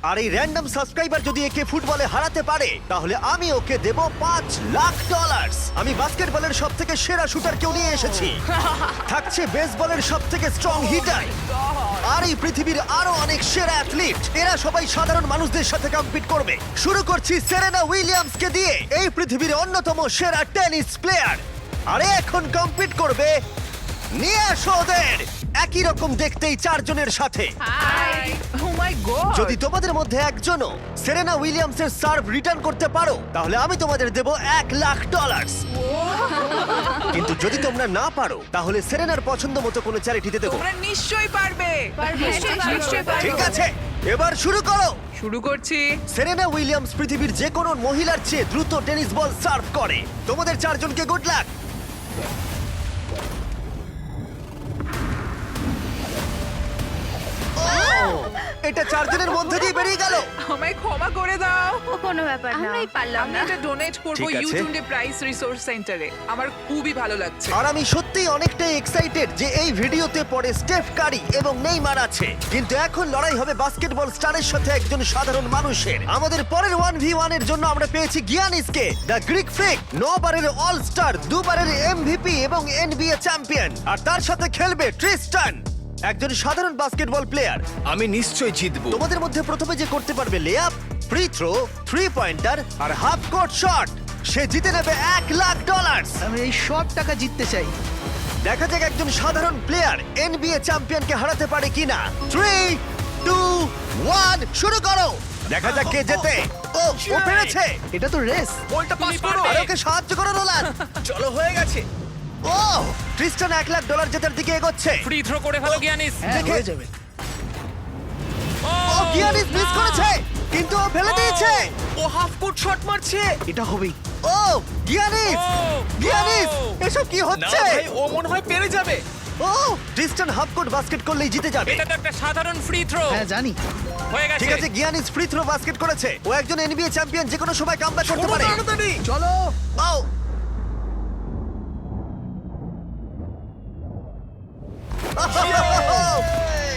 আর এই random subscriber যদি একে ফুটবলে হারাতে পারে তাহলে আমি ওকে দেব $5,00,000। আমি বাস্কেটবলের সব থেকে সেরা শুটারকেও নিয়ে এসেছি, থাকছে বেসবলের সব থেকে স্ট্রং হিটার, আর এই পৃথিবীর আরো অনেক সেরা অ্যাথলিট। এরা সবাই সাধারণ মানুষদের সাথে কম্পিট করবে। শুরু করছি সেরেনা উইলিয়ামসকে দিয়ে, এই পৃথিবীর অন্যতম সেরা টেনিস প্লেয়ার। আরে এখন কম্পিট করবে, নিয়ে আসো ওদের। একই রকম দেখতেই চারজনের সাথে। হাই ও মাই গড যদি তোমাদের মধ্যে একজনও সেরেনা উইলিয়ামসের সার্ভ রিটার্ন করতে পারো তাহলে আমি তোমাদের দেব $1,00,000। কিন্তু যদি তোমরা না পারো তাহলে সেরেনার পছন্দ মতো কোনো চ্যারিটিতে দেবো। তোমরা নিশ্চয়ই পারবে নিশ্চয়ই পারবো। ঠিক আছে, এবার শুরু করো। শুরু করছি সেরেনা উইলিয়ামস পৃথিবীর যে কোনো মহিলার চেয়ে দ্রুত টেনিস বল সার্ভ করে। তোমাদের চারজনকে গুড লাক। এটা চারজনের মধ্যে দিয়ে বেরিয়ে গেল। আমায় ক্ষমা করে দাও কোনো ব্যাপার না, আমরাই পারলাম আমি না। এটা ডোনেট করব ঠিক আছে। ইউটুন্ডে প্রাইস রিসোর্স সেন্টারে। আমার খুবই ভালো লাগছে। আর আমি সত্যিই অনেকটাই এক্সাইটেড যে এই ভিডিওতে পরে স্টেফ কারি এবং নেইমার আছে, কিন্তু এখন লড়াই হবে বাস্কেটবল স্টারের সাথে একজন সাধারণ মানুষের। আমাদের পরের 1v1 এর জন্য আমরা পেয়েছি গিয়ানিসকে, দ্য গ্রিক ফ্রিক, 9 বারের অল স্টার, 2 বারের এমভিপি এবং এনবিএ চ্যাম্পিয়ন। আর তার সাথে খেলবে ট্রিস্টান, একজন সাধারণ বাস্কেটবল প্লেয়ার। আমি নিশ্চয়ই জিতবো। তোমাদের মধ্যে প্রথমে যে করতে পারবে লেআপ, ফ্রি থ্রো, 3 পয়েন্টার আর হাফ কোর্ট শট, সে জিতে নেবে $1,00,000। আমি এই সব টাকা জিততে চাই। দেখা যাক একজন সাধারণ প্লেয়ার এনবিএ চ্যাম্পিয়নকে হারাতে পারে কিনা। 3, 2, 1 শুরু করো। দেখা যাক কে জেতে। ও পেরেছে। এটা তো রেস। বলটা পাস করো। আরে ওকে সাহায্য করো নোলান। চলো, হয়ে গেছে। ও ট্রিস্টান $1,00,000 জেতার দিকে এগোচ্ছে। ফ্রি থ্রো করে ফেলো গিয়ানিস। হ্যাঁ, দেখে- হয়ে যাবে। ও গিয়ানিস মিস করেছে, কিন্তু ও ফেলে দিয়েছে। ও হাফ কোর্ট শট মারছে। এটা হবেই। ও গিয়ানিস, গিয়ানিস এসব কি না হচ্ছে? ভাই, ও মনে হয় পেরে যাবে। ও ট্রিস্টান হাফ কোর্ট বাস্কেট করলেই জিতে যাবে। এটা তো একটা সাধারণ ফ্রি থ্রো। হ্যাঁ জানি। হয়ে গেছে। ঠিক আছে, গিয়ানিস ফ্রি থ্রো বাস্কেট করেছে। ও একজন এনবিএ চ্যাম্পিয়ন, যে কোনো সময় কামব্যাক করতে পারে। তাড়াতাড়ি। চলো। ও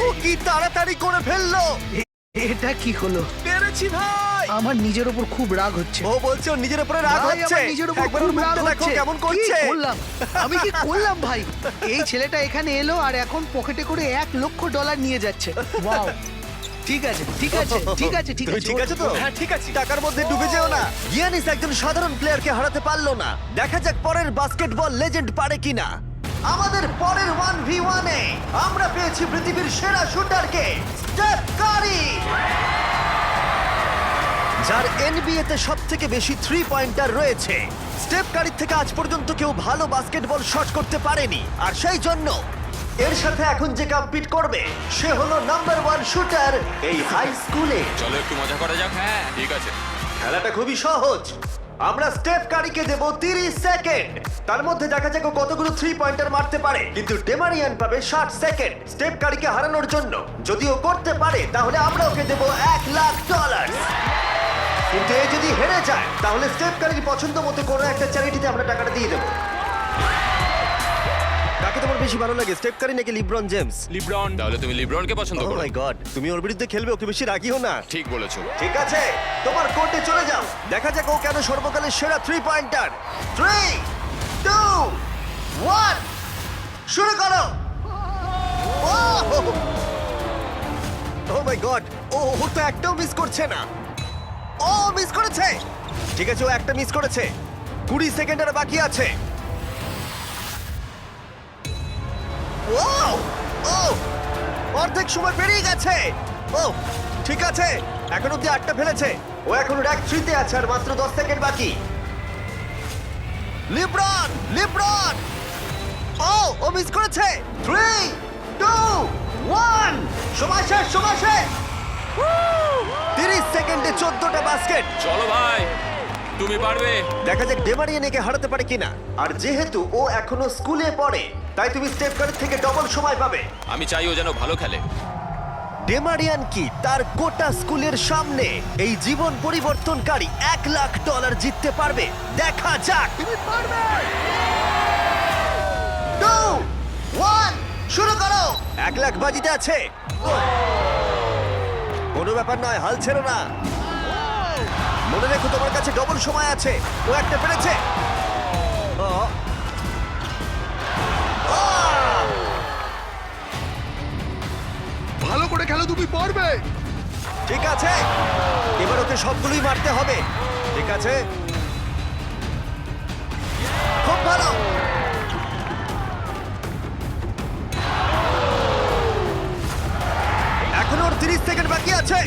ও কি তাড়াতাড়ি করে ফেললো। এটা কি হলো? পেরেছি ভাই। আমার নিজের উপর খুব রাগ হচ্ছে। ও বলছে ওর নিজের উপরে রাগ ভাই, হচ্ছে। আমার নিজের উপর একবার খুব ওর মুখটা রাগ দেখো হচ্ছে। কেমন কি করছে। করলাম? আমি কি করলাম ভাই? এই ছেলেটা এখানে এলো আর এখন পকেটে করে $1,00,000 নিয়ে যাচ্ছে। ওয়াও। ঠিক আছে, ঠিক আছে, ঠিক আছে, ঠিক তুমি আছে। ঠিক আছে তো? হ্যাঁ, ঠিক আছে। টাকার মধ্যে ডুবে যেও না। গিয়ানিস একজন সাধারণ প্লেয়ারকে হারাতে পারলো না। দেখা যাক পরের বাস্কেটবল লেজেন্ড পারে কিনা। আমাদের পরের 1v1 এ আমরা পেয়েছি পৃথিবীর সেরা শুটারকে, স্টেফ কারি, যার এনবিএ তে সবথেকে বেশি 3 পয়েন্টার রয়েছে। স্টেফ কারির থেকে আজ পর্যন্ত কেউ ভালো বাস্কেটবল শট করতে পারেনি, আর সেই জন্য এর সাথে এখন যে কম্পিট করবে সে হলো নাম্বার 1 শুটার এই হাই স্কুলে। চলো একটু মজা করা যাক। হ্যাঁ ঠিক আছে। খেলাটা খুবই সহজ। আমরা স্টেফ কারিকে দেব 30 সেকেন্ড। তার মধ্যে দেখা যাক ও কতগুলো 3 পয়েন্টার মারতে পারে, কিন্তু ডেমারিয়ান পাবে 60 সেকেন্ড স্টেফ কারিকে হারানোর জন্য। যদি ও করতে পারে তাহলে আমরা ওকে দেব $1,00,000। কিন্তু এ যদি হেরে যায় তাহলে স্টেফ কারির পছন্দ মতো কোনো একটা চ্যারিটিতে আমরা টাকাটা দিয়ে দেবো। কাকে তোমার বেশি ভালো লাগে, স্টেফ কারি নাকি লিব্রন জেমস? লিব্রন। তাহলে তুমি লিব্রনকে পছন্দ ও করো? মাই গড, তুমি ওর বিরুদ্ধে খেলবে, ওকে বেশি রাগিও না। ঠিক বলেছো। ঠিক আছে, তোমার কোর্টে চলে যাও। দেখা যাক ও কেন সর্বকালের সেরা 3 পয়েন্টার। 3, 2, 1 শুরু করো। ও মাই গড, ও তো একটাও মিস করছে না। ও মিস করেছে। ঠিক আছে, ও একটা মিস করেছে। 20 সেকেন্ড আর বাকি আছে। ও ও অর্ধেক সময় পেরিয়ে গেছে। ও ঠিক আছে, এখন অব্দি 8টা ফেলেছে। ও এখন র‍্যাক 3 তে আছে আর মাত্র 10 সেকেন্ড বাকি। লিব্রন, লিব্রন, ও মিস করেছে। 3, 2, 1 সময় শেষ, সময় শেষ। 30 সেকেন্ডে 14টা বাস্কেট। চলো ভাই, তুমি পারবে। দেখা যাক ডেমারিয়ান একে হারাতে পারে কিনা। আর যেহেতু ও এখনো স্কুলে পড়ে তাই তুমি স্টেপ কারির থেকে ডবল সময় পাবে। আমি চাই ও যেন ভালো খেলে। ডেমারিয়ান কি তার গোটা স্কুলের সামনে এই জীবন পরিবর্তনকারী $1,00,000 জিততে পারবে? দেখা যাক। তুমি পারবে। 2, 1 শুরু করো। $1,00,000 বাজিতে আছে। ও কোনো ব্যাপার নয়, হাল ছেড়ো না। মনে রেখো তোমার কাছে ডবল সময় আছে। ও একটা পেরেছে। ও। আহ! ভালো করে খেলো, তুমি পারবে। ঠিক আছে, এবার ওকে সবগুলোই মারতে হবে। ঠিক আছে, খুব ভালো। এখনো ওর 30 সেকেন্ড বাকি আছে।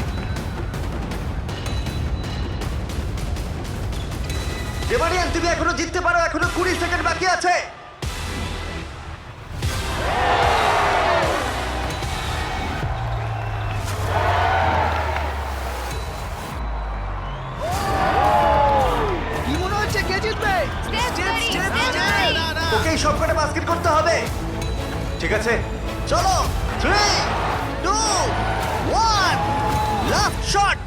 ডেমারিয়ান, তুমি এখনো জিততে পারো, এখনো 20 সেকেন্ড বাকি আছে। কি মনে হচ্ছে কে জিতবে? ওকে সব কটা বাস্কেট করতে হবে। ঠিক আছে, চলো। 3, 2, 1, লাস্ট শট।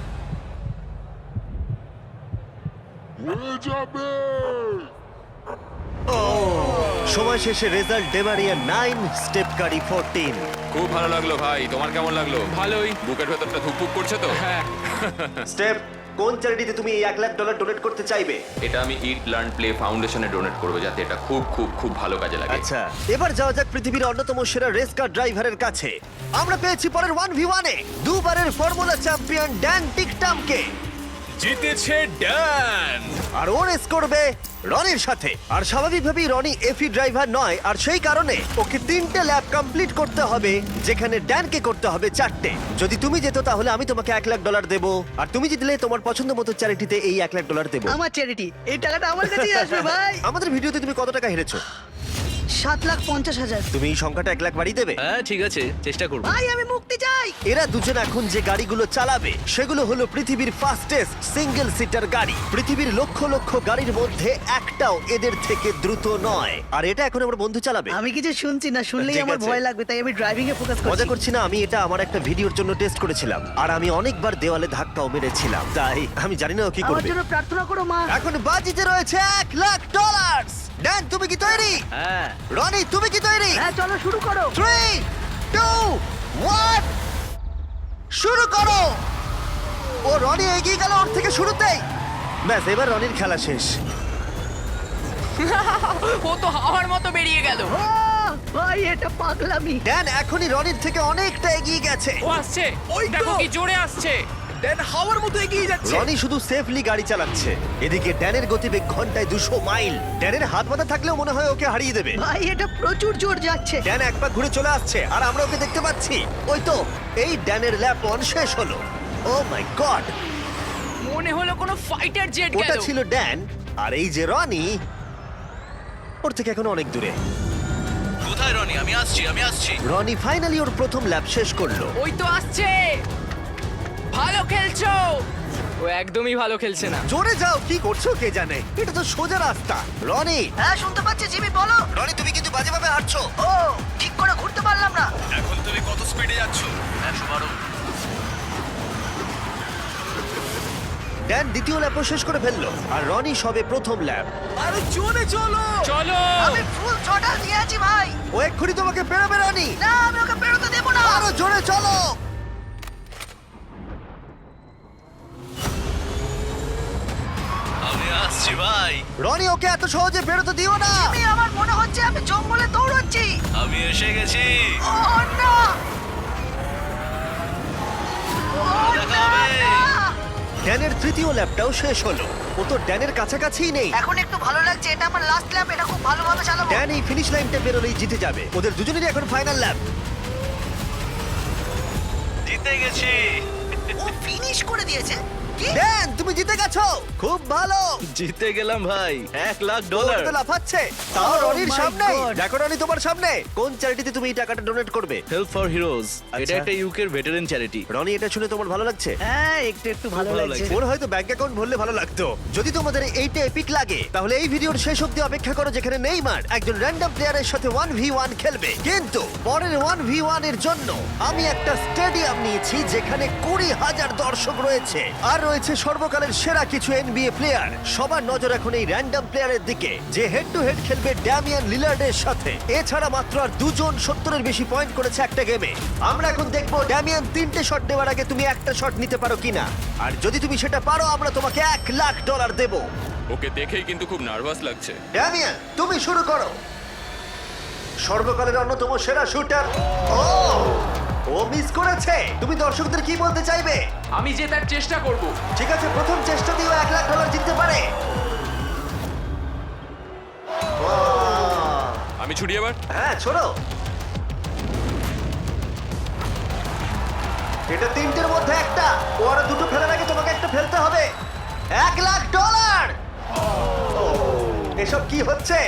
সময় শেষে রেজাল্ট ডেমারিয়া 9, স্টেপ কারি 14। খুব ভালো লাগলো ভাই, তোমার কেমন লাগলো? ভালোই। বুকের ভেতরটা ধুকপুক করছে তো? হ্যাঁ। স্টেপ, কোন চ্যারিটিতে তুমি এই $1 লাখ ডোনেট করতে চাইবে? এটা আমি ইট লার্ন প্লে ফাউন্ডেশনে ডোনেট করবো, যাতে এটা খুব খুব খুব ভালো কাজে লাগে। আচ্ছা, এবার যাওয়া যাক পৃথিবীর অন্যতম সেরা রেস কার ড্রাইভারের কাছে। আমরা পেয়েছি পরের 1v1 এ দুবারের ফর্মুলা চ্যাম্পিয়ন ড্যান টিকটামকে। জিতেছে ড্যান। আর ও রেস করবে রনির সাথে। আর স্বাভাবিকভাবেই রনি এফি ড্রাইভার নয়, আর সেই কারণে ওকে 3টে ল্যাব কমপ্লিট করতে হবে, যেখানে ড্যানকে করতে হবে 4টে। যদি তুমি যেত তাহলে আমি তোমাকে $1 লাখ দেবো, আর তুমি জিতলে তোমার পছন্দ মতো চ্যারিটিতে এই $1 লাখ দেবো। আমার চ্যারিটি, এই টাকাটা আমার কাছেই আসবে ভাই। আমাদের ভিডিওতে তুমি কত টাকা হেরেছো? 7,50,000। তুমি এই সংখ্যাটা $1 লাখ বাড়িয়ে দেবে? হ্যাঁ ঠিক আছে, চেষ্টা করব। ভাই আমি মুক্তি চাই। এরা দুজন এখন যে গাড়িগুলো চালাবে সেগুলো হলো পৃথিবীর ফাস্টেস্ট সিঙ্গেল সিটার গাড়ি। পৃথিবীর লক্ষ লক্ষ গাড়ির মধ্যে একটাও এদের থেকে দ্রুত নয়। আর এটা এখন আমার বন্ধু চালাবে। আমি কিছু শুনছি না, শুনলেই ঠিক আমার আছে। ভয় লাগবে, তাই আমি ড্রাইভিং এ ফোকাস মজা করছি। করছি না, আমি এটা আমার একটা ভিডিওর জন্য টেস্ট করেছিলাম, আর আমি অনেকবার দেওয়ালে ধাক্কাও মেরেছিলাম, তাই আমি জানি না ও কি আমার করবে। জন্য প্রার্থনা করো মা। এখন বাজিতে রয়েছে $1 লাখ। ড্যান, তুমি কি তৈরি? হ্যাঁ। রনি, তুমি কি তৈরি? হ্যাঁ চলো শুরু করো। 3, 2, 1, শুরু করো। ও রনি এগিয়ে গেল ওর থেকে শুরুতেই। ব্যাস, এবার রনির খেলা শেষ। ও তো হাওয়ার মতো বেরিয়ে গেল। ভাই এটা পাগলামি। ড্যান এখনই রনির থেকে অনেকটা এগিয়ে গেছে। ও আসছে, ওই তো। দেখো কি জোরে আসছে। ড্যান হাওয়ার মতো এগিয়ে যাচ্ছে। রনি শুধু সেফলি গাড়ি চালাচ্ছে, এদিকে ড্যানের গতিবেগ ঘন্টায় 200 মাইল। ড্যানের হাত মাথা থাকলেও মনে হয় ওকে হারিয়ে দেবে। ভাই এটা প্রচুর জোর যাচ্ছে। ড্যান এক পা ঘুরে চলে আসছে, আর আমরা ওকে দেখতে পাচ্ছি। ওই তো, এই ড্যানের ল্যাপ 1 শেষ হলো। ও মাই গড, মনে হলো কোনো ফাইটার জেট ওটা গেল। ছিল ড্যান, আর এই যে রনি, ওর থেকে এখন অনেক দূরে। কোথায় রনি? আমি আসছি। রনি ফাইনালি ওর প্রথম ল্যাপ শেষ করলো। ওই তো আসছে। ভালো খেলছো। ও একদমই ভালো খেলছে না। জোরে যাও, কি করছো কে জানে, এটা তো সোজা রাস্তা। রনি, হ্যাঁ শুনতে পাচ্ছি জিমি, বলো। রনি তুমি কিন্তু বাজেভাবে হাঁটছো। ও ঠিক করে ঘুরতে পারলাম না। এখন তুমি কত স্পিডে যাচ্ছ? 112। ড্যান দ্বিতীয় ল্যাপও শেষ করে ফেললো, আর রনি সবে প্রথম ল্যাপ। আরে জোরে চলো। চলো। আমি ফুল থ্রটল দিয়ে আছি ভাই। ও এক্ষুনি তোমাকে পেরোবে রনি। না আমি ওকে বেরোতে দেবো না। আরো জোরে চলো। আমি আসছি ভাই। রনি ওকে এত সহজে বেরোতে দিও না। জিমি আমার মনে হচ্ছে আমি জঙ্গলে দৌড়চ্ছি। আমি এসে গেছি। ও না। ও দেখা না, হবে। না। ড্যানের তৃতীয় ল্যাপটাও শেষ হলো। ও তো ড্যানের কাছাকাছিই নেই। এখন একটু ভালো লাগছে, এটা আমার লাস্ট ল্যাপ, এটা খুব ভালোভাবে চালাবো। ড্যান এই ফিনিশ লাইনটা বেরোলেই জিতে যাবে। ওদের দুজনেরই এখন ফাইনাল ল্যাপ। জিতে গেছি। ও ফিনিশ করে দিয়েছে। কি? ড্যান তুমি জিতে গেছো, খুব ভালো। জিতে গেলাম ভাই, $1 লাখ। ওটা তো লাফাচ্ছে, তাও Oh রনির my সামনে। God! দেখো রনি তোমার সামনে। কোন চ্যারিটিতে তুমি এই টাকাটা ডোনেট করবে? Help for heroes. আচ্ছা। এটা একটা ইউকের ভেটারেন চ্যারিটি। রনি, এটা শুনে তোমার ভালো লাগছে? হ্যাঁ একটু একটু ভালো ভালো লাগছে। লাগছে। ওর হয়তো ব্যাংক অ্যাকাউন্ট ভরলে ভালো লাগতো। যদি তোমাদের এইটা এপিক লাগে তাহলে এই ভিডিওর শেষ অবধি অপেক্ষা করো, যেখানে নেইমার একজন র্যান্ডম প্লেয়ারের সাথে 1v1 খেলবে। কিন্তু পরের 1v1 এর জন্য আমি একটা স্টেডিয়াম নিয়েছি যেখানে 20,000 দর্শক রয়েছে, আর রয়েছে রয়েছে সর্বকালের সেরা কিছু এনবিএ প্লেয়ার। সবার নজর এখন এই র্যান্ডম প্লেয়ারের দিকে যে হেড টু হেড খেলবে ড্যামিয়ান লিলার্ডের সাথে। এছাড়া মাত্র আর দুজন 70-এর বেশি পয়েন্ট করেছে একটা গেমে। আমরা এখন দেখবো ড্যামিয়ান 3টে শট নেওয়ার আগে তুমি একটা শট নিতে পারো কিনা, আর যদি তুমি সেটা পারো আমরা তোমাকে $1,00,000 দেবো। ওকে দেখেই কিন্তু খুব নার্ভাস লাগছে। ড্যামিয়ান তুমি শুরু করো। সর্বকালের অন্যতম সেরা শুটার। ও মিস করেছে। তুমি দর্শকদের কি বলতে চাইবে? আমি জেতার চেষ্টা করব। ঠিক আছে, প্রথম চেষ্টা দিয়েও $1,00,000 জিততে পারে। আমি ছুটি এবার। হ্যাঁ ছোড়ো। এটা 3টের মধ্যে একটা। ও আরো দুটো ফেলার আগে তোমাকে একটা ফেলতে হবে। $1,00,000। এসব কি হচ্ছে?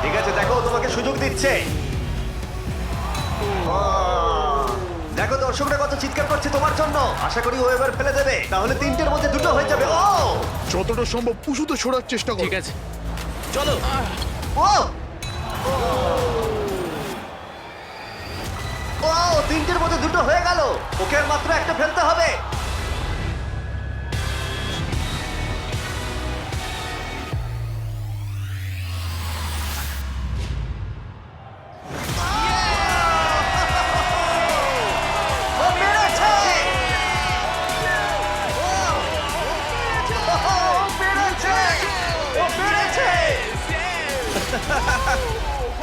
ঠিক আছে, দেখো ও তোমাকে সুযোগ দিচ্ছে। দেখো দর্শকরা কত চিৎকার করছে তোমার জন্য। আশা করি ও এবার ফেলে দেবে, তাহলে 3টের মধ্যে দুটো হয়ে যাবে। যতটা সম্ভব উঁচুতে ছোড়ার চেষ্টা করো। ঠিক আছে। চলো। ও ও 3টের মধ্যে দুটো হয়ে গেল। ওকে আর মাত্র একটা ফেলতে হবে। ও পেরেছে! ও পেরেছে! ও পেরেছে!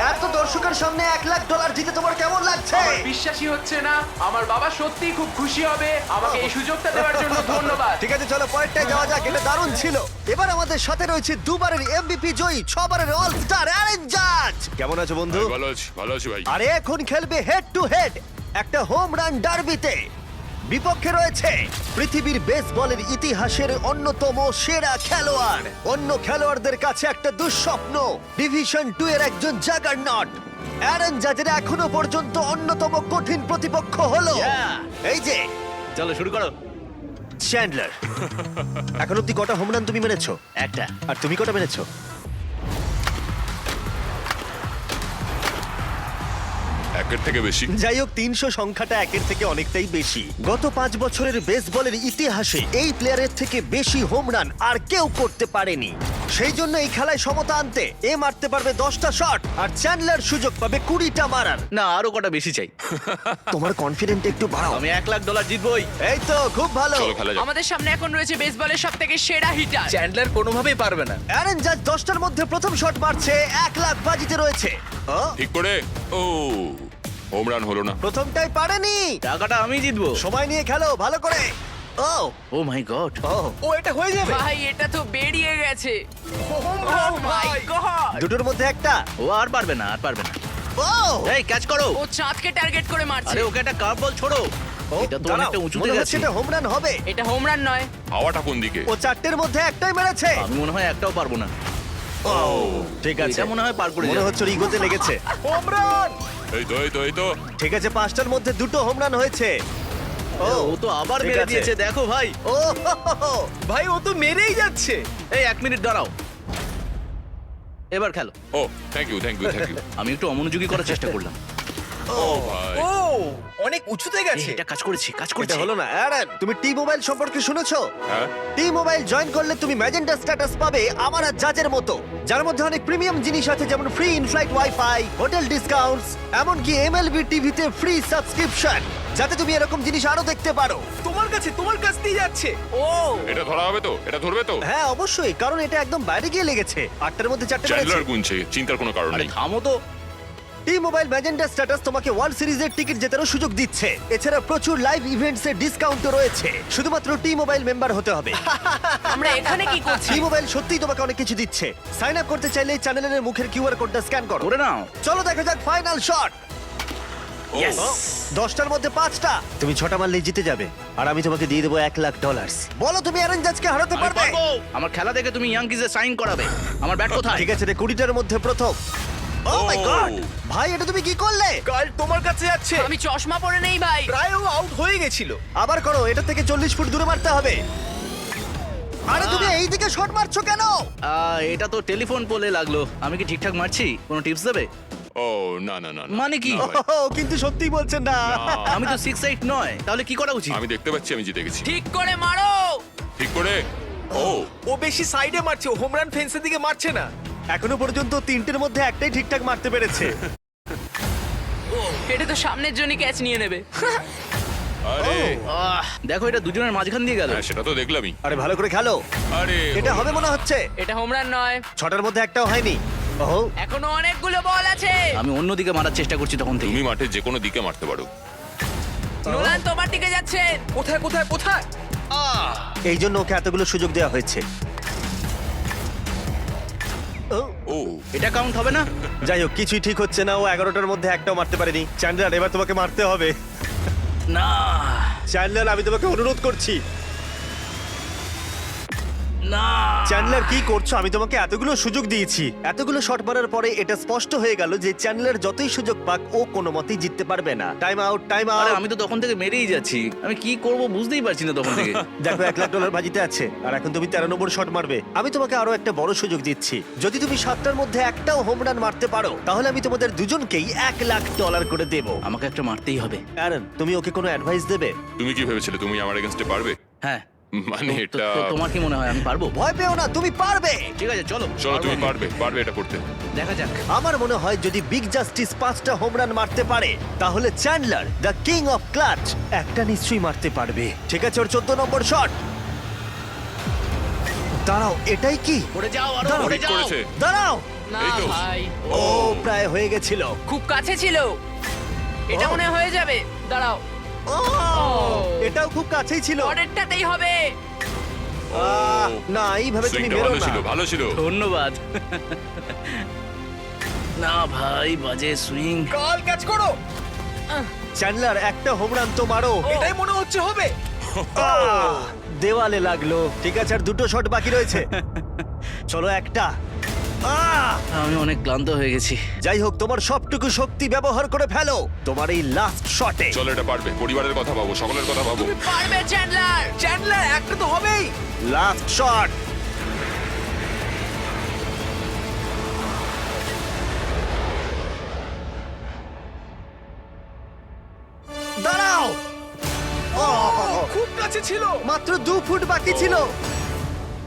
এত দর্শকের সামনে $1,00,000 জিতে তোমার কেমন লাগছে? বিশ্বাসই হচ্ছে না। আমার বাবা সত্যিই খুব খুশি হবে। আমাকে এই সুযোগটা দেওয়ার জন্য ধন্যবাদ। ঠিক আছে, চলো পয়েন্টটায় যাওয়া যাক। এটা দারুণ ছিল। এবার আমাদের সাথে রয়েছে দুবারের এমভিপি জয়ী, 6বারের অল স্টার অ্যারেন জাজ। কেমন আছো বন্ধু? ভাই, ভালো আছি ভাই। আরে এখন খেলবে হেড টু হেড একটা হোম রান ডার্বিতে। বিপক্ষে রয়েছে পৃথিবীর বেসবলের ইতিহাসের অন্যতম সেরা খেলোয়াড়। অন্য খেলোয়াড়দের কাছে একটা দুঃস্বপ্ন, ডিভিশন 2 এর একজন জাগারনট। অ্যারন জাজের এখনো পর্যন্ত অন্যতম কঠিন প্রতিপক্ষ হলো এই যে চলো শুরু করো। চ্যান্ডলার। এখন অব্দি কটা হোম রান তুমি মেরেছো? একটা। আর তুমি কটা মেরেছো? একের থেকে বেশি। যাই হোক, 300 সংখ্যাটা একের থেকে অনেকটাই বেশি। গত 5 বছরের বেসবলের ইতিহাসে এই প্লেয়ারের থেকে বেশি হোম রান আর কেউ করতে পারেনি। সেই জন্য এই খেলায় সমতা আনতে এ মারতে পারবে 10টা শট, আর চ্যান্ডলার সুযোগ পাবে 20টা মারার। না, আরো কটা বেশি চাই। তোমার কনফিডেন্ট একটু বাড়াও। আমি $1,00,000 জিতবই। এই তো খুব ভালো। চলো খেলা যাক। আমাদের সামনে এখন রয়েছে বেসবলের সবথেকে সেরা হিটার। চ্যান্ডলার কোনোভাবেই পারবে না। অ্যারন জাজ 10টার মধ্যে প্রথম শট মারছে। $1,00,000 বাজিতে রয়েছে। ও, ঠিক করে। ও হোম রান হলো না। প্রথমটাই পারেনি। টাকাটা আমি জিতবো। সময় নিয়ে খেলো ভালো করে। ও ও মাই গড। ও এটা হয়ে যাবে। ভাই এটা তো বেরিয়ে গেছে। Oh my God! দুটোর মধ্যে একটা। ও আর পারবে না, আর পারবে না। ও এই ক্যাচ করো। ও চাঁদকে টার্গেট করে মারছে। আরে ওকে একটা কার্ভ বল ছোড়ো। এটা তো অনেকটা উঁচুতে মনে হচ্ছে গেছে। এটা হোম রান হবে। এটা হোম রান নয়। হাওয়াটা কোন দিকে? ও 4টের মধ্যে একটাই মেরেছে। আমি মনে হয় একটাও পারবো না। ঠিক আছে, এটা মনে হয় পার করে মনে যাবে। হচ্ছে ওর ইগোতে লেগেছে। Home run. এই তো ঠিক আছে, 5টার মধ্যে দুটো হোম রান হয়েছে। ও তো আবার ঠিক মেরে আছে। দিয়েছে, দেখো ভাই। ও ভাই ও তো মেরেই যাচ্ছে। এই 1 মিনিট দাঁড়াও। এবার খেলো। ও থ্যাংক ইউ। আমি একটু অমনোযোগী করার চেষ্টা করলাম। ও ভাই। অনেক উঁচুতে এটা কাজ করেছি, কাজ এটা করেছি। হলো না। অ্যারন, তুমি টি মোবাইল সম্পর্কে শুনেছো? হ্যাঁ। টি মোবাইল জয়েন করলে তুমি ম্যাজেন্টা স্ট্যাটাস পাবে আমার আর জাজের মতো, যার মধ্যে অনেক প্রিমিয়াম জিনিস আছে, যেমন free inflight wifi, hotel discounts, এমনকি এমএলবি টিভিতে ফ্রি সাবস্ক্রিপশন, যাতে তুমি এরকম জিনিস আরো দেখতে পারো। তোমার কাছ দিয়ে যাচ্ছে। ও এটা ধরা হবে তো? এটা ধরবে তো? হ্যাঁ অবশ্যই, কারণ এটা একদম বাইরে গিয়ে লেগেছে। 8টার মধ্যে 4টে মেরেছে। চ্যান্ডলার গুনছে, চিন্তার কোনো কারণ আরে নেই। থামো তো। টি মোবাইল ম্যাজেন্টা স্ট্যাটাস তোমাকে ওয়ার্ল্ড সিরিজের টিকিট জেতারও সুযোগ দিচ্ছে। এছাড়া প্রচুর লাইভ ইভেন্টস এর ডিসকাউন্টও রয়েছে। শুধুমাত্র টি মোবাইল মেম্বার হতে হবে। আমরা এখানে কি করছি? টি মোবাইল সত্যিই তোমাকে অনেক কিছু দিচ্ছে। সাইন আপ করতে চাইলে চ্যানেলের মুখের কিউআর কোডটা স্ক্যান করো। করে নাও। চলো দেখা যাক ফাইনাল শট। Yes! 10টার মধ্যে 5টা। তুমি 6টা মারলেই জিতে যাবে, আর আমি তোমাকে দিয়ে দেবো $1,00,000। বলো তুমি অ্যারন জাজকে হারাতে আমি পারবে? পারবো। আমার খেলা দেখে তুমি ইয়াংকিজে সাইন করাবে। আমার ব্যাট কোথায়? ঠিক আছে রে, 20টার মধ্যে প্রথম। ও মাই গড, ভাই এটা তুমি কি করলে? কাল তোমার কাছে যাচ্ছে। আমি চশমা পরে নেই ভাই। প্রায় ও আউট হয়ে গেছিল। আবার করো, এটা থেকে 40 ফুট দূরে মারতে হবে। আরে তুমি এইদিকে শট মারছো কেন? এটা তো টেলিফোন পোলে লাগলো। আমি কি ঠিকঠাক মারছি? কোনো টিপস দেবে? ও না না না না। মানে কি? না ভাই, ও কিন্তু সত্যি বলছেন না। আমি তো 6'8" নয়, তাহলে কি করা উচিত? আমি দেখতে পাচ্ছি আমি জিতে গেছি। ঠিক করে মারো। ঠিক করে। ও ও বেশি সাইডে মারছে, হোম রান ফেন্সের দিকে মারছে না। এখনো পর্যন্ত তিনটের মধ্যে একটাই ঠিকঠাক মারতে পেরেছে। এটা তো সামনের জন্য ক্যাচ নিয়ে নেবে। আরে দেখো এটা দুজনের মাঝখান দিয়ে গেল। হ্যাঁ সেটা তো দেখলামই। আরে ভালো করে খেলো। আরে এটা হবে মনে হচ্ছে। এটা হোম রান নয়, ছটার মধ্যে একটাও হয়নি। ওহো, এখনো অনেকগুলো বল আছে। আমি অন্যদিকে মারার চেষ্টা করছি তখন থেকে। তুমি মাঠে যে কোনো দিকে মারতে পারো। নোলান তোমার দিকে যাচ্ছে। কোথায় কোথায় কোথায়? এই জন্য ওকে এতগুলো সুযোগ দেওয়া হয়েছে। ও, ও এটা কাউন্ট হবে না? যাই হোক কিছুই ঠিক হচ্ছে না। ও 11টার মধ্যে একটাও মারতে পারেনি। চ্যান্ডলার এবার তোমাকে মারতে হবে। না চ্যান্ডলার আমি তোমাকে অনুরোধ করছি। না চ্যান্ডলার কি করছো? আমি তোমাকে এতগুলো সুযোগ দিয়েছি। এতগুলো শট মারার পরে এটা স্পষ্ট হয়ে গেল যে চ্যান্ডলার যতই সুযোগ পাক ও কোনো মতেই জিততে পারবে না। টাইম আউট, টাইম আরে আউট। আমি তো তখন থেকে মেরেই যাচ্ছি, আমি কি করব বুঝতেই পারছি না তখন থেকে। দেখো $1,00,000 বাজিতে আছে আর এখন তুমি 13 নম্বর শট মারবে। আমি তোমাকে আরো একটা বড় সুযোগ দিচ্ছি। যদি তুমি 7টার মধ্যে একটাও হোম রান মারতে পারো তাহলে আমি তোমাদের দুজনকেই $1,00,000 করে দেবো। আমাকে একটা মারতেই হবে। অ্যারন, তুমি ওকে কোনো অ্যাডভাইস দেবে? তুমি কি ভেবেছিলে তুমি আমার এগেইনস্টে পারবে? হ্যাঁ মানে এটা তোমার কি মনে হয় আমি পারবো? ভয় পেও না, তুমি পারবে। ঠিক আছে চলো চলো তুমি পারবো আমি। পারবে এটা করতে। দেখা যাক। আমার মনে হয় যদি বিগ জাস্টিস 5টা হোম রান মারতে পারে তাহলে Chandler the king of clutch একটা নিশ্চয়ই মারতে পারবে। ঠিক আছে, ওর 14 নম্বর শট। দাঁড়াও, এটাই কি? পড়ে যাও আরো দাঁড়াও, পড়ে ঠিক যাও। করেছে। দাঁড়াও। না এই তো। ভাই, ও প্রায় হয়ে গেছিল। খুব কাছে ছিল। এটা ও। মনে হয় হয়ে যাবে। দাঁড়াও, ও এটাও খুব কাছেই ছিল। পরেরটাতেই হবে। না, এইভাবে তুমি সুইংটা বেরো ভালো না। ছিল ভালো ছিল। ধন্যবাদ। না ভাই বাজে সুইং। কাল ক্যাচ করো। চ্যান্ডলার একটা হোম রান তো মারো। এটাই মনে হচ্ছে হবে। দেওয়ালে লাগলো। ঠিক আছে, আর দুটো শট বাকি রয়েছে। চলো একটা। আমি অনেক ক্লান্ত হয়ে গেছি। যাই হোক, তোমার সবটুকু শক্তি ব্যবহার করে ফেলো তোমার এই লাস্ট শটে। চলো এটা পারবে। পরিবারের কথা ভাবো, সকলের কথা ভাবো। পারবে চ্যান্ডলার। চ্যান্ডলার একটা তো হবেই। Last shot. দাঁড়াও। খুব কাছে ছিল। মাত্র 2 ফুট বাকি ছিল।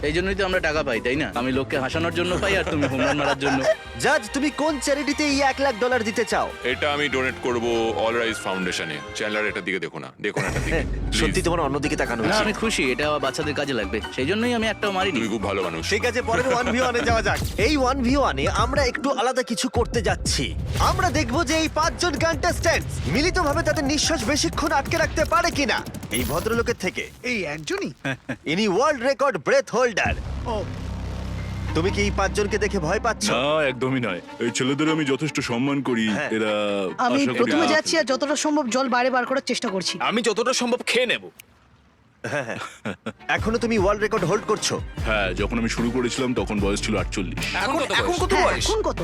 এই জন্যই তো আমরা টাকা পাই তাই না? আমি লোককে হাসানোর জন্য পাই আর তুমি হোম রান মারার জন্য। জাজ, তুমি কোন চ্যারিটিতে এই $1,00,000 দিতে চাও? এটা আমি ডোনেট করব অল রাইজ ফাউন্ডেশনে। চ্যান্ডলার এটার দিকে দেখো না, দেখো না এটার দিকে। সত্যি Please, তোমার অন্যদিকে তাকানো না উচিত। আমি খুশি, এটা আমার বাচ্চাদের কাজে লাগবে, সেই জন্যই আমি একটাও মারিনি। তুমি খুব ভালো মানুষ। ঠিক আছে, পরের 1v1 এ যাওয়া যাক। এই 1v1 এ আমরা একটু আলাদা কিছু করতে যাচ্ছি। আমরা দেখব যে এই 5 জন কন্টেস্ট্যান্টস মিলিতভাবে তাদের নিঃশ্বাস বেশিক্ষণ আটকে রাখতে পারে কিনা। এই ভদ্রলোকের থেকে এই একজনই? ইনি ওয়ার্ল্ড রেকর্ড ব্রেথ হোল্ডার। ও তুমি কি এই 5 জনকে দেখে ভয় পাচ্ছ? না একদমই নয়, এই ছেলেদের আমি যথেষ্ট সম্মান করি। হ্যাঁ। এরা আমি আশা করি প্রথমে যাচ্ছি আর যতটা সম্ভব জল বাইরে বার করার চেষ্টা করছি। আমি যতটা সম্ভব খেয়ে নেব। এখনো তুমি ওয়ার্ল্ড রেকর্ড হোল্ড করছো? হ্যাঁ, যখন আমি শুরু করেছিলাম তখন বয়স ছিল 48। এখন কত হ্যাঁ, বয়স? এখন কত?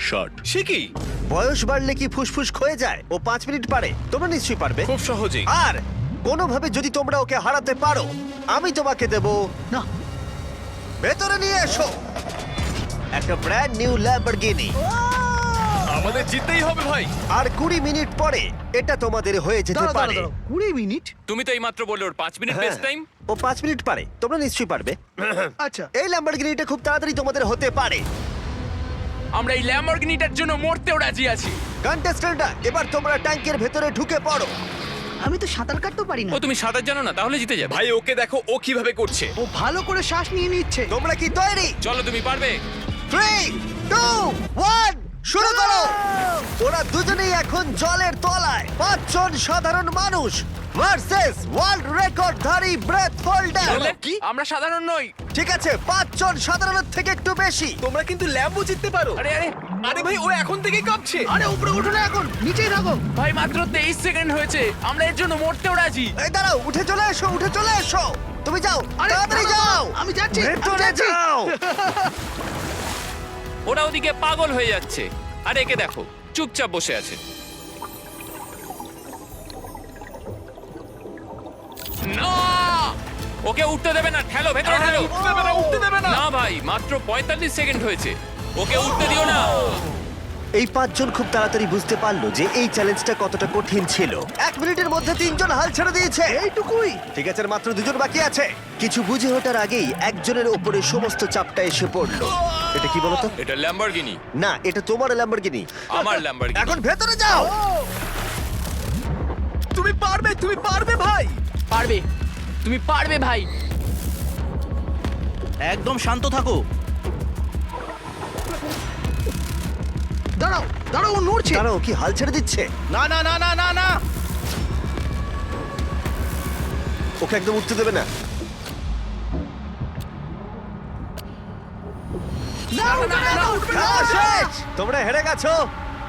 60। সে কি? বয়স বাড়লে কি ফুসফুস ক্ষয়ে যায়? ও 5 মিনিট পারে, তোমরা নিশ্চয়ই পারবে। খুব সহজেই। আর কোনোভাবে যদি তোমরা ওকে হারাতে পারো আমি তোমাকে দেব। না ভেতরে নিয়ে এসো একটা ব্র্যান্ড নিউ ল্যাম্বরগিনি। আমাদের জিততেই হবে ভাই। আর 20 মিনিট পরে এটা তোমাদের হয়ে যেতে দাঁড়াও, পারে। দাঁড়াও, 20 মিনিট? তুমি তো এইমাত্র বললে ওর 5 মিনিট হ্যাঁ, বেস্ট টাইম। ও 5 মিনিট পারে, তোমরা নিশ্চয়ই পারবে। আচ্ছা এই ল্যাম্বরগিনিটা খুব তাড়াতাড়ি তোমাদের হতে পারে। আমরা এই ল্যাম্বরগিনিটার জন্য মরতেও রাজি আছি। কন্টেস্ট্যান্টরা, এবার তোমরা ট্যাঙ্কের ভেতরে ঢুকে পড়ো। আমি তো সাঁতার কাটতেও পারি না। ও তুমি সাঁতার জানো না, তাহলে জিতে যাবে। ভাই ওকে দেখো ও কিভাবে করছে। ও ভালো করে শ্বাস নিয়ে নিচ্ছে। তোমরা কি তৈরি? চলো তুমি পারবে। 3, 2, 1 শুরু করো। ওরা দুজনেই এখন জলের তলায়। 5 জন সাধারণ মানুষ ভার্সেস ওয়ার্ল্ড রেকর্ডধারী ব্রেথ হোল্ডার। কি? আমরা সাধারণ নই। ঠিক আছে, 5 জন সাধারণের থেকে একটু বেশি। তোমরা কিন্তু ল্যাম্বো জিততে পারো। আরে আরে আরে ভাই ও এখন থেকেই কাঁপছে। আরে উপরে উঠো না, এখন নিচেই থাকো। ভাই, মাত্র 23 সেকেন্ড হয়েছে। আমরা এর জন্য মরতেও রাজি। এই দাঁড়াও, উঠে চলে এসো, উঠে চলে এসো। তুমি যাও, আরে, তাড়াতাড়ি দাঁড়াও, যাও। আমি যাচ্ছি, আমি ভেতরে যাচ্ছি। যাও। ওরা ওদিকে পাগল হয়ে যাচ্ছে, আর একে দেখো চুপচাপ বসে আছে। না, ওকে উঠতে দেবে না, ঠেলো ভেতরে ঠেলো। উঠতে দেবে না। না ভাই, মাত্র 45 সেকেন্ড হয়েছে, ওকে উঠতে দিও না। এই পাঁচজন খুব তাড়াতাড়ি বুঝতে পারলো যে এই চ্যালেঞ্জটা কতটা কঠিন ছিল। 1 মিনিটের মধ্যে 3 জন হাল ছেড়ে দিয়েছে। এইটুকুই। ঠিক আছে, আর মাত্র 2 জন বাকি আছে। কিছু বুঝে ওঠার আগেই একজনের উপরে সমস্ত চাপটা এসে পড়লো। এটা কি বলতো? এটা ল্যাম্বরগিনি। না, এটা তোমার ল্যাম্বরগিনি। আমার ল্যাম্বরগিনি। এখন ভেতরে যাও। তুমি পারবে ভাই। পারবে, তুমি পারবে ভাই। একদম শান্ত থাকো। দাঁড়াও দাঁড়াও, ও নড়ছে। দাঁড়াও, কি হাল ছেড়ে দিচ্ছে? না না না না না না। ওকে একদম উঠতে দেবে না। খেলা শেষ। তোমরা হেরে গেছো।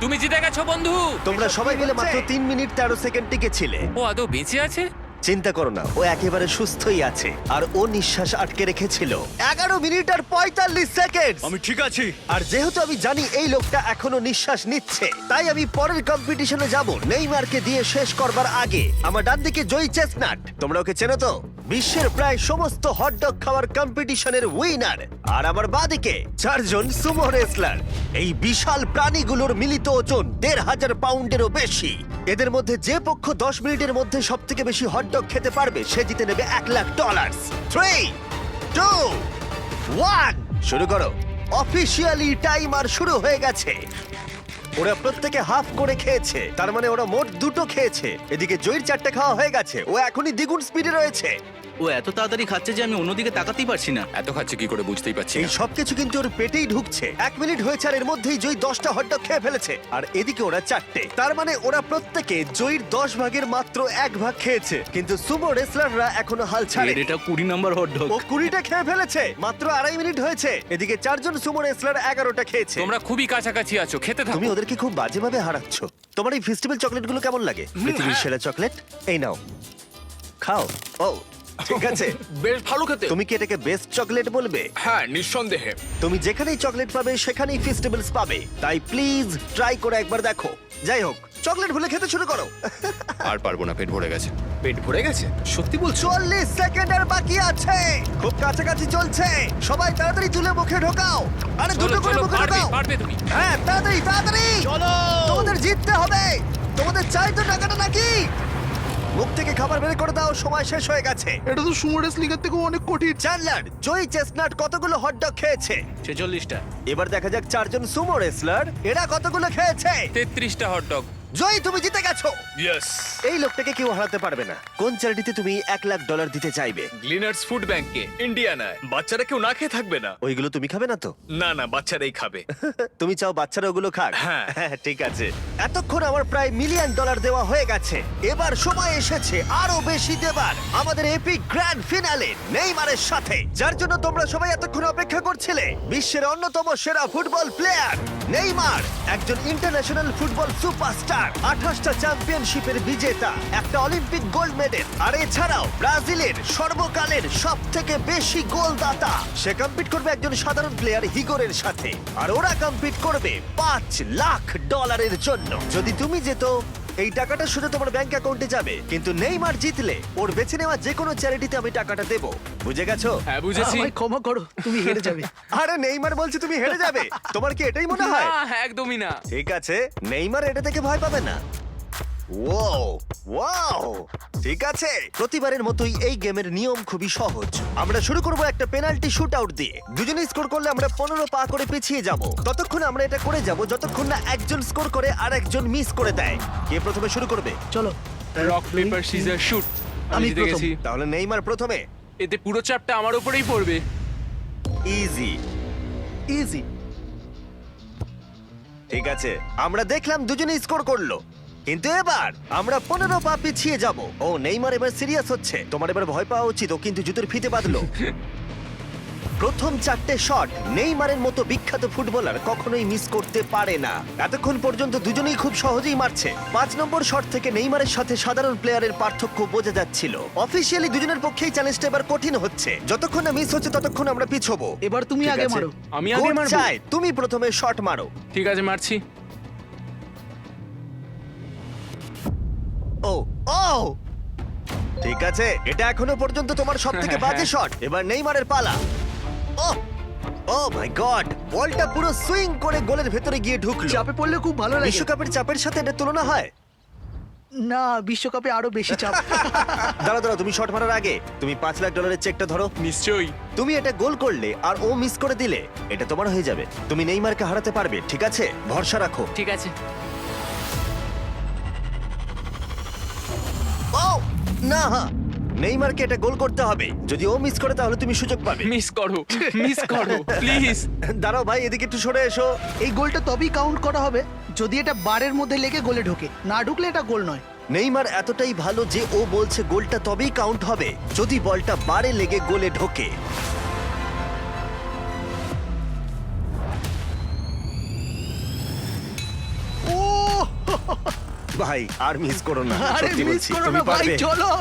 তুমি জিতে গেছো বন্ধু। তোমরা সবাই মিলে মাত্র 3 মিনিট 13 সেকেন্ড টিকেছিলে। ও আদৌ বেঁচে আছে? চিন্তা করো না, ও একেবারে সুস্থই আছে। আর ও নিঃশ্বাস আটকে রেখেছিল 11 মিনিট আর 45 সেকেন্ড। আমি ঠিক আছি। আর যেহেতু আমি জানি এই লোকটা এখনো নিঃশ্বাস নিচ্ছে, তাই আমি পরের কম্পিটিশনে যাব নেইমারকে দিয়ে শেষ করবার আগে। আমার ডান দিকে জয়ী চেস্টনাট, তোমরা ওকে চেনো তো? বিশ্বের প্রায় সমস্ত হটডগ খাওয়ার কম্পিটিশনের উইনার। আর আমার বাঁদিকে 4 জন সুমো রেসলার। এই বিশাল প্রাণীগুলোর মিলিত ওজন 1,500 পাউন্ডেরও বেশি। এদের মধ্যে যে পক্ষ 10 মিনিটের মধ্যে সবথেকে বেশি হটডগ খেতে পারবে সে জিতে নেবে $1,00,000। 3, 2, 1, শুরু করো। অফিসিয়ালি টাইমার শুরু হয়ে গেছে। ওরা প্রত্যেকে হাফ করে খেয়েছে, তার মানে ওরা মোট 2টো খেয়েছে। এদিকে জয়ীর 4টে খাওয়া হয়ে গেছে, ও এখনই দ্বিগুণ স্পিডে রয়েছে। ও এত তাড়াতাড়ি খাচ্ছে যে আমি অন্যদিকে তাকাতেই পারছি না। এত খাচ্ছে কি করে বুঝতেই পারছি এই না। সবকিছু কিন্তু ওর পেটেই ঢুকছে। 1 মিনিট হয়েছে আর এর মধ্যেই জয়ী 10টা হটডগ খেয়ে ফেলেছে, আর এদিকে ওরা 4টে। তার মানে ওরা প্রত্যেকে জয়ীর 10 ভাগের মাত্র 1 ভাগ খেয়েছে। কিন্তু সুমো রেসলাররা এখনো হাল ছাড়ে। এটা 20 নম্বর হটডগ। ও 20টা খেয়ে ফেলেছে, মাত্র 2.5 মিনিট হয়েছে। এদিকে 4 জন সুমো রেসলার 11টা খেয়েছে। তোমরা খুবই কাছাকাছি আছো, খেতে থাকো। তুমি ওদেরকে খুব বাজেভাবে হারাচ্ছ। তোমার এই ফেস্টিভ্যাল চকলেটগুলো কেমন লাগে? পৃথিবীর সেরা চকলেট। এই নাও, খাও। ও ঠিক আছে। বেশ ভালো খেতে। তুমি কি এটাকে বেস্ট চকলেট বলবে? হ্যাঁ, নিঃসন্দেহে। তুমি যেখানেই চকলেট পাবে সেখানেই ফেস্টিভ্যালস পাবে, তাই প্লিজ ট্রাই করে একবার দেখো। যাই হোক, চকলেট ভুলে খেতে শুরু করো। আর পারবো না, পেট ভরে গেছে। পেট ভরে গেছে? সত্যি বলছো? 40 সেকেন্ড আর বাকি আছে। খুব কাছাকাছি চলছে। সবাই তাড়াতাড়ি তুলে মুখে ঢোকাও। আরে দুটো করে মুখে পারবে, ঢোকাও। পারবে তুমি। হ্যাঁ, তাড়াতাড়ি তাড়াতাড়ি। চলো। তোমাদের জিততে হবে। তোমাদের চাই তো টাকাটা নাকি? মুখ থেকে খাবার বের করে দাও, সময় শেষ হয়ে গেছে। এটা তো সুমো রেসলিংয়ের থেকে অনেক কঠিন। চ্যান্ডলার, জয়ী চেস্টনাট কতগুলো হটডগ খেয়েছে? 46টা। এবার দেখা যাক 4 জন সুমো রেসলার এরা কতগুলো খেয়েছে। 33টা হটডগ। জয়ী, তুমি জিতে গেছো। ইয়েস। এই লোকটাকে কেউ হারাতে পারবে না। কোন চ্যারিটিতে তুমি $1,00,000 দিতে চাইবে? গ্লিনার্স ফুড ব্যাংকে, ইন্ডিয়ানায়। বাচ্চারা কেউ না খেয়ে থাকবে না। ওইগুলো তুমি খাবে না তো? না না, বাচ্চারাই খাবে। তুমি চাও বাচ্চারা ওগুলো খাক? হ্যাঁ। ঠিক আছে। এতক্ষণ আমার প্রায় $1 মিলিয়ন দেওয়া হয়ে গেছে। এবার সময় এসেছে আরো বেশি দেবার। আমাদের এপিক গ্র্যান্ড ফিনালে নেইমারের সাথে, যার জন্য তোমরা সবাই এতক্ষণ অপেক্ষা করছিলে। বিশ্বের অন্যতম সেরা ফুটবল প্লেয়ার নেইমার, একজন ইন্টারন্যাশনাল ফুটবল সুপারস্টার, 28টা চ্যাম্পিয়নশিপের বিজেতা, একটা অলিম্পিক গোল্ড মেডেল, আর এছাড়াও ব্রাজিলের সর্বকালের সবথেকে বেশি গোলদাতা। সে কম্পিট করবে একজন সাধারণ প্লেয়ার হিগোরের সাথে, আর ওরা কম্পিট করবে $5,00,000 জন্য। যদি তুমি যেত, এই টাকাটা শুধু তোমার ব্যাংক অ্যাকাউন্টে যাবে, কিন্তু নেইমার জিতলে ওর বেছে নেওয়া যে কোনো চ্যারিটিতে আমি টাকাটা দেবো। বুঝে গেছো? হ্যাঁ, বুঝেছি। আমায় ক্ষমা করো, তুমি হেরে যাবে। আরে নেইমার বলছে তুমি হেরে যাবে। তোমার কি এটাই মনে হয়? না, একদমই না। ঠিক আছে, নেইমার এটা থেকে ভয় পাবে না। ওয়াও ওয়াও, ঠিক আছে। প্রতিবারের মতোই এই গেমের নিয়ম খুবই সহজ। আমরা শুরু করব একটা পেনাল্টি শুট আউট দিয়ে। দুজনে স্কোর করলে আমরা 15 পা করে পিছিয়ে যাব। ততক্ষণ আমরা এটা করে যাব যতক্ষণ না একজন স্কোর করে আর একজন মিস করে দেয়। কে প্রথমে শুরু করবে? চলো। Rock paper scissor shoot. আমি আমি জিতে প্রথম। গেছি। তাহলে নেইমার প্রথমে। এতে পুরো চাপটা আমার উপরেই পড়বে। ইজি। ইজি। ঠিক আছে, আমরা দেখলাম দুজনে স্কোর করলো, কিন্তু এবার আমরা 15 পা পিছিয়ে যাব। ও নেইমার এবার সিরিয়াস হচ্ছে। তোমার এবার ভয় পাওয়া উচিত, ও কিন্তু জুতোর ফিতে বাঁধলো। প্রথম 4টে শট নেইমারের মতো বিখ্যাত ফুটবলার কখনোই মিস করতে পারে না। এতক্ষণ পর্যন্ত দুজনেই খুব সহজেই মারছে। 5 নম্বর শট থেকে নেইমারের সাথে সাধারণ প্লেয়ারের পার্থক্য বোঝা যাচ্ছিল। অফিসিয়ালি দুজনের পক্ষেই চ্যালেঞ্জটা এবার কঠিন হচ্ছে। যতক্ষণ না মিস হচ্ছে ততক্ষণ আমরা পিছবো। এবার তুমি ঠিক আগে আছে? মারো। আমি আগে কোচ মারবো? চায় তুমি প্রথমে শট মারো। ঠিক আছে, মারছি। ও ও, ঠিক আছে, এটা এখনো পর্যন্ত তোমার সবথেকে বাজে শট। এবার নেইমারের পালা। ও ও মাই গড, বলটা পুরো সুইং করে গোলের ভেতরে গিয়ে ঢুকলো। চাপে পড়লে খুব ভালো লাগে। বিশ্বকাপের চাপের সাথে এটা তুলনা হয়? না, বিশ্বকাপে আরো বেশি চাপ। দাঁড়াও দাঁড়াও, তুমি শট মারার আগে তুমি $5 লাখ চেকটা ধরো। নিশ্চয়ই। তুমি এটা গোল করলে আর ও মিস করে দিলে এটা তোমার হয়ে যাবে। তুমি নেইমারকে হারাতে পারবে, ঠিক আছে? ভরসা রাখো। ঠিক আছে। ও না, নেইমারকে এটা গোল করতে হবে। যদি ও মিস করে তাহলে তুমি সুযোগ পাবে। মিস করো, মিস করো প্লিজ। দাঁড়াও ভাই, এদিকে একটু সরে এসো। এই গোলটা তবেই কাউন্ট করা হবে যদি এটা বারের মধ্যে লেগে গোলে ঢোকে। না ঢুকলে এটা গোল নয়। নেইমার এতটাই ভালো যে ও বলছে গোলটা তবেই কাউন্ট হবে যদি বলটা বারে লেগে গোলে ঢোকে। ও ভাই, আর মিস করো না, আরে সত্যি মিস বলছি, করো তুমি না ভাই, পারবে। চলো।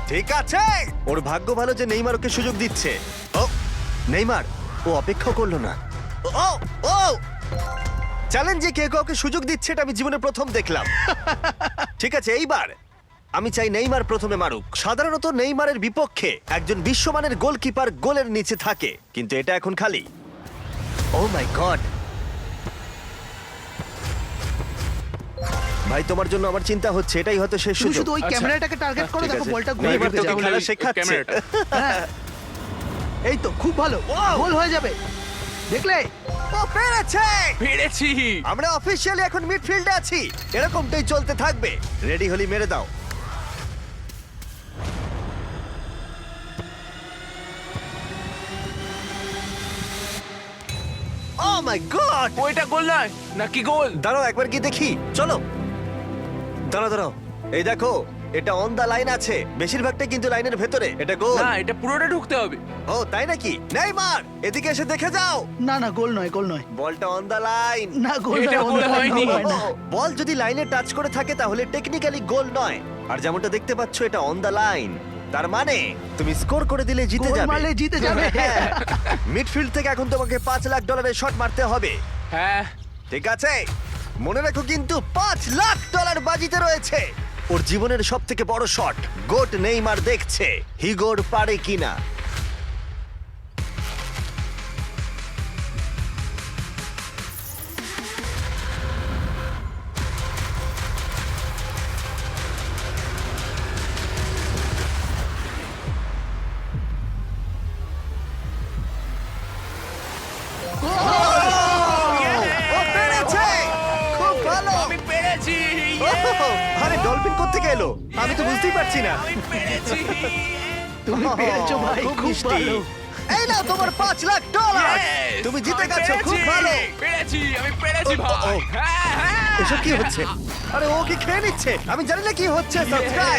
ঠিক আছে, ওর ভাগ্য ভালো যে নেইমার ওকে সুযোগ দিচ্ছে। ও নেইমার, ও অপেক্ষা করলো না। ও ও চ্যালেঞ্জে কে কাউকে সুযোগ দিচ্ছে এটা আমি জীবনে প্রথম দেখলাম। ঠিক আছে, এইবার আমি চাই নেইমার প্রথমে মারুক। সাধারণত নেইমারের বিপক্ষে একজন বিশ্বমানের গোলকিপার গোলের নিচে থাকে, কিন্তু এটা এখন খালি। ও মাই গড ভাই, তোমার জন্য আমার চিন্তা হচ্ছে, এটাই হয়তো শেষ তুমি সুযোগ। শুধু ওই আচ্ছা, ক্যামেরাটাকে টার্গেট করো, ঠিক দেখো আছে। বলটা গোলে নেইমার ঢুকে তোকে যাবে। খেলা ওই শেখাচ্ছে। ক্যামেরাটা। হ্যাঁ। এই তো খুব ভালো, গোল হয়ে যাবে, দেখলে? ও পেরেছে! পেরেছি। আমরা অফিসিয়ালি এখন মিডফিল্ডে আছি। এরকমটাই চলতে থাকবে। রেডি হলি মেরে দাও। ও মাই গড! ওইটা গোল নয় নাকি গোল? দাঁড়াও একবার কি দেখি, চলো। দাঁড়াও দাঁড়াও, এই দেখো, এটা অন দা লাইন আছে। বেশিরভাগটা কিন্তু লাইনের ভেতরে। এটা গোল। না, এটা পুরোটা ঢুকতে হবে। ও তাই নাকি? নেইমার, এদিকে এসে দেখে যাও। না না, গোল নয়, গোল নয়। বলটা অন দা লাইন। না, গোল এটা নয়, গোল গোল হয়নি। হয় না। বল যদি লাইনে টাচ করে থাকে তাহলে টেকনিক্যালি গোল নয়। আর যেমনটা দেখতে পাচ্ছ এটা অন দা লাইন, তার মানে তুমি স্কোর করে দিলে জিতে গোল যাবে। মারলে জিতে যাবে। মিডফিল্ড থেকে এখন তোমাকে $5 লাখ শট মারতে হবে। হ্যাঁ। ঠিক আছে, মনে রাখো কিন্তু $5 লাখ বাজিতে রয়েছে। ওর জীবনের সব থেকে বড় শট গোট নেইমার দেখছে হিগোর পারে কিনা। ও পেরেছে! খুব ভালো! আমি পেরেছি। আরে ডলফিন কোত্থেকে এলো? আমি তো বুঝতেই পারছি না। আমি পেরেছি। তুমি পেরেছো ভাই, খুব মিষ্টি। ভালো। এই নাও তোমার $5 লাখ। Yes! তুমি জিতে আমি গেছো, খুব পেরেছি। ভালো। পেরেছি, আমি পেরেছি ও, ও, ভাই। ও। হ্যাঁ, হ্যাঁ। এসব কি হচ্ছে? আরে ও কি খেয়ে নিচ্ছে? আমি জানি না কি হচ্ছে। সাবস্ক্রাইব